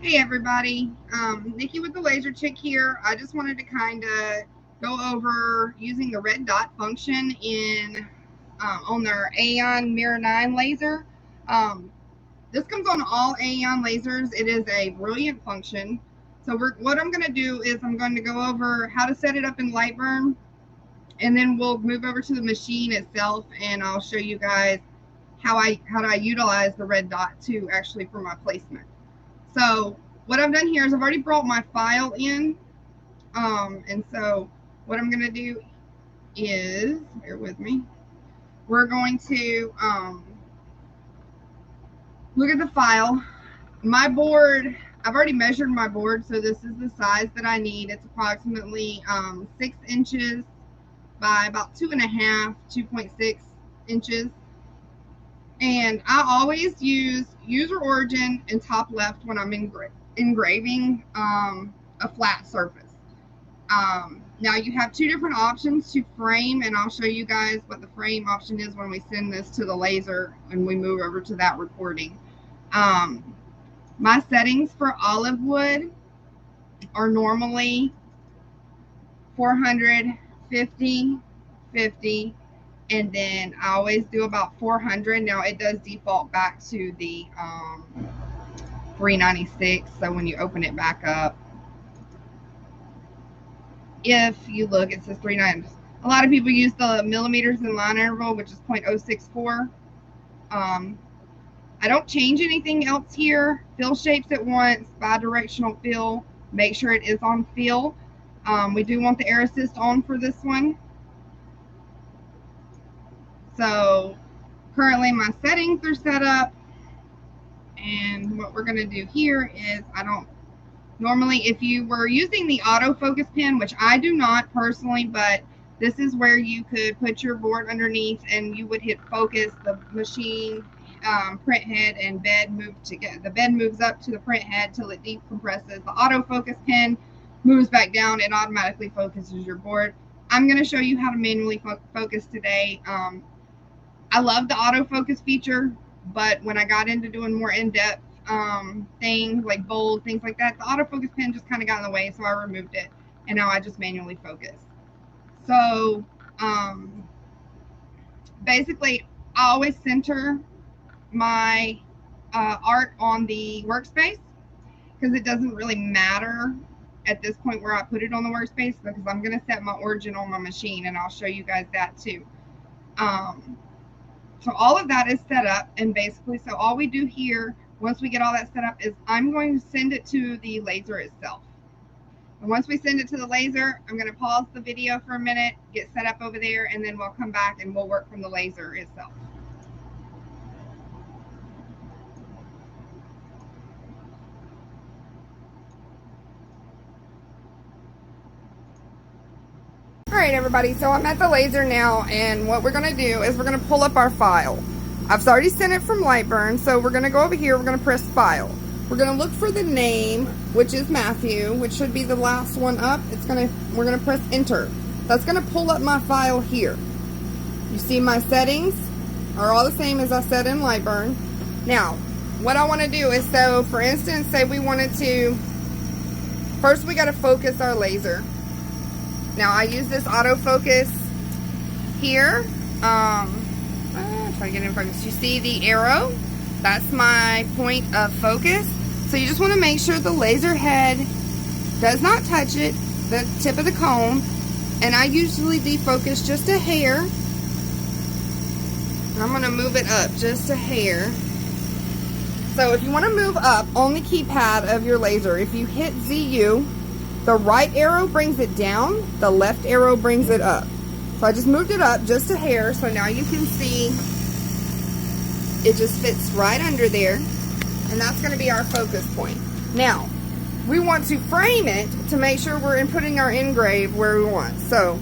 Hey everybody, Nikki with the Laser Chick here. I just wanted to kind of go over using the red dot function in on their Aeon Mira 9 laser. Um, this comes on all Aeon lasers. It is a brilliant function. So what I'm going to do is I'm going to go over how to set it up in Lightburn, and then we'll move over to the machine itself, and I'll show you guys how I utilize the red dot to actually for my placement. So what I've done here is I've already brought my file in. And so what I'm going to do is, bear with me, we're going to look at the file. My board, I've already measured my board, so this is the size that I need. It's approximately 6 inches by about 2.6 inches. And I always use user origin and top left when I'm engraving a flat surface. Now you have two different options to frame, and I'll show you guys what the frame option is when we send this to the laser and we move over to that recording. My settings for olive wood are normally 400, 50, 50, and then I always do about 400. Now it does default back to the 396, so when you open it back up, if you look, it says 390. A lot of people use the millimeters in line interval, which is 0.064. I don't change anything else here. Fill shapes at once, bi-directional fill. Make sure it is on fill. We do want the air assist on for this one. So currently my settings are set up. And what we're going to do here is normally, if you were using the autofocus pen, which I do not personally, but this is where you could put your board underneath and you would hit focus, the machine, print head, and bed move together. The bed moves up to the print head till it decompresses. The autofocus pen moves back down. It automatically focuses your board. I'm going to show you how to manually focus today. I love the autofocus feature, but when I got into doing more in-depth things like bold, things like that, the autofocus pen just kind of got in the way, so I removed it, and now I just manually focus. So basically, I always center my art on the workspace because it doesn't really matter at this point where I put it on the workspace, because I'm going to set my origin on my machine, and I'll show you guys that too. So all of that is set up, and basically, so all we do here, once we get all that set up, is I'm going to send it to the laser itself. And once we send it to the laser, I'm going to pause the video for a minute, get set up over there, and then we'll come back and we'll work from the laser itself. Alright everybody, so I'm at the laser now, and what we're going to do is we're going to pull up our file. I've already sent it from Lightburn, so we're going to go over here, we're going to press file. We're going to look for the name, which is Matthew, which should be the last one up. We're going to press enter. That's going to pull up my file here. You see my settings are all the same as I said in Lightburn. Now, what I want to do is, so for instance, say we wanted to, first we got to focus our laser. Now I use this autofocus here. Try to get in focus. You see the arrow? That's my point of focus. So you just want to make sure the laser head does not touch it, the tip of the comb. And I usually defocus just a hair. I'm going to move it up just a hair. So if you want to move up on the keypad of your laser, if you hit ZU, the right arrow brings it down, the left arrow brings it up. So I just moved it up just a hair, so now you can see it just fits right under there, and that's going to be our focus point. Now, we want to frame it to make sure we're inputting our engrave where we want. So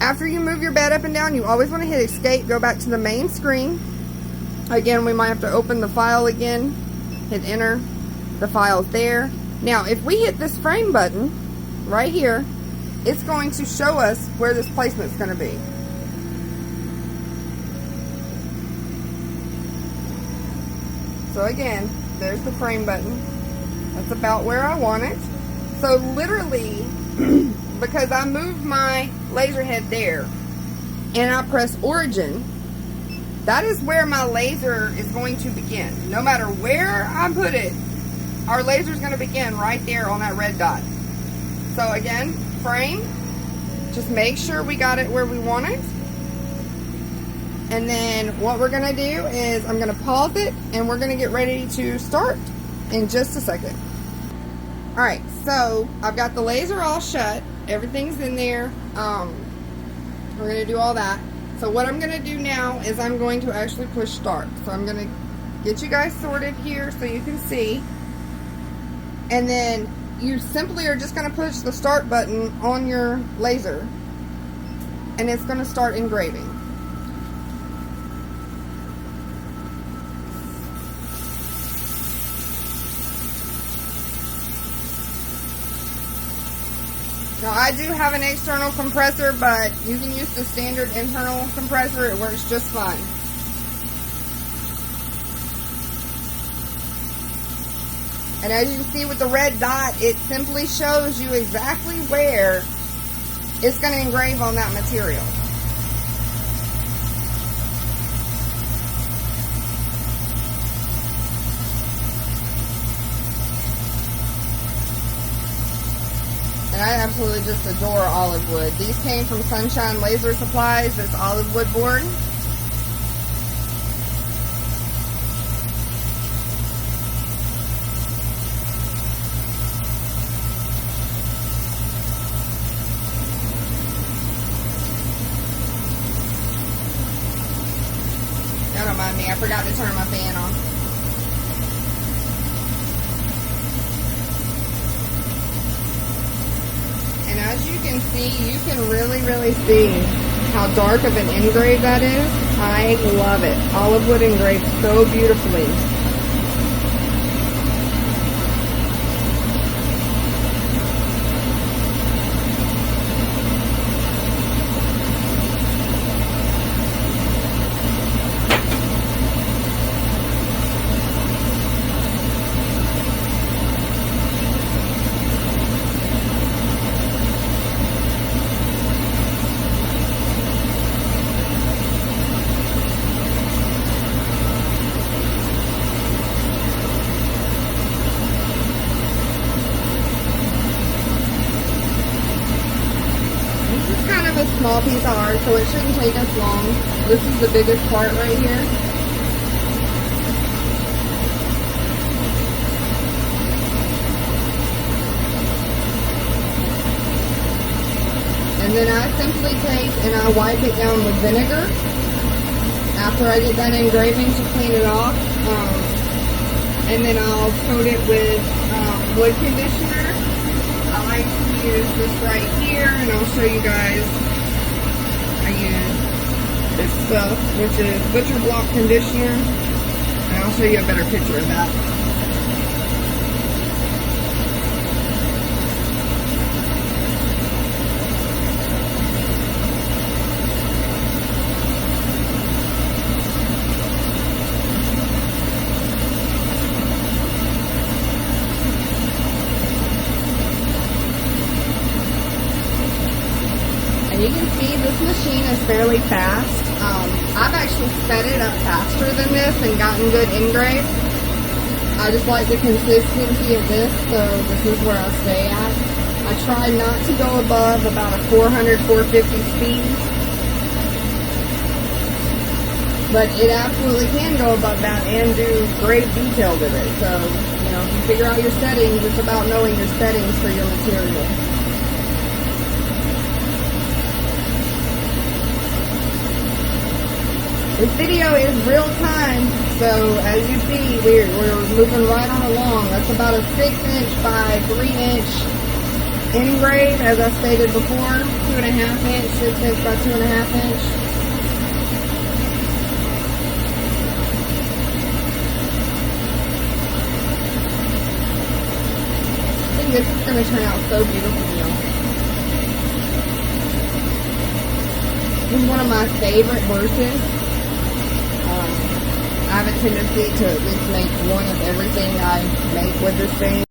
after you move your bed up and down, you always want to hit escape, go back to the main screen. Again, we might have to open the file again, hit enter, the file's there. Now, if we hit this frame button right here, it's going to show us where this placement is going to be. So again, there's the frame button. That's about where I want it. So literally, because I moved my laser head there and I press origin, that is where my laser is going to begin. No matter where I put it, our laser is going to begin right there on that red dot. So again, frame, just make sure we got it where we want it. And then what we're going to do is I'm going to pause it and we're going to get ready to start in just a second. Alright, so I've got the laser all shut. Everything's in there. We're going to do all that. So what I'm going to do now is I'm going to actually push start. So I'm going to get you guys sorted here so you can see. And then you simply are just going to push the start button on your laser. And it's going to start engraving. Now I do have an external compressor, but you can use the standard internal compressor. It works just fine. And as you can see with the red dot, it simply shows you exactly where it's going to engrave on that material. And I absolutely just adore olive wood. These came from Sunshine Laser Supplies, this olive wood board. Don't mind me, I forgot to turn my fan on. And as you can see, you can really see how dark of an engrave that is. I love it. Olive wood engraved so beautifully. A small piece of art, so it shouldn't take us long. This is the biggest part right here. And then I simply take and I wipe it down with vinegar after I get done engraving to clean it off. And then I'll coat it with wood conditioner. I like to use this right here, and I'll show you guys. I use this stuff, which is butcher block conditioner, and I'll show you a better picture of that. And you can see this machine is fairly fast. I've actually sped it up faster than this and gotten good engrave. I just like the consistency of this, so this is where I stay at. I try not to go above about a 400, 450 speed. But it absolutely can go above that and do great detail with it. So, you know, if you figure out your settings, it's about knowing your settings for your material. This video is real time, so as you see, we're moving right on along. That's about a 6-inch by 3-inch engrave, as I stated before. 2.5 inch, 6-inch by 2.5 inch. I think this is going to turn out so beautiful, y'all. This is one of my favorite horses. I have a tendency to at least make one of everything I make with this thing.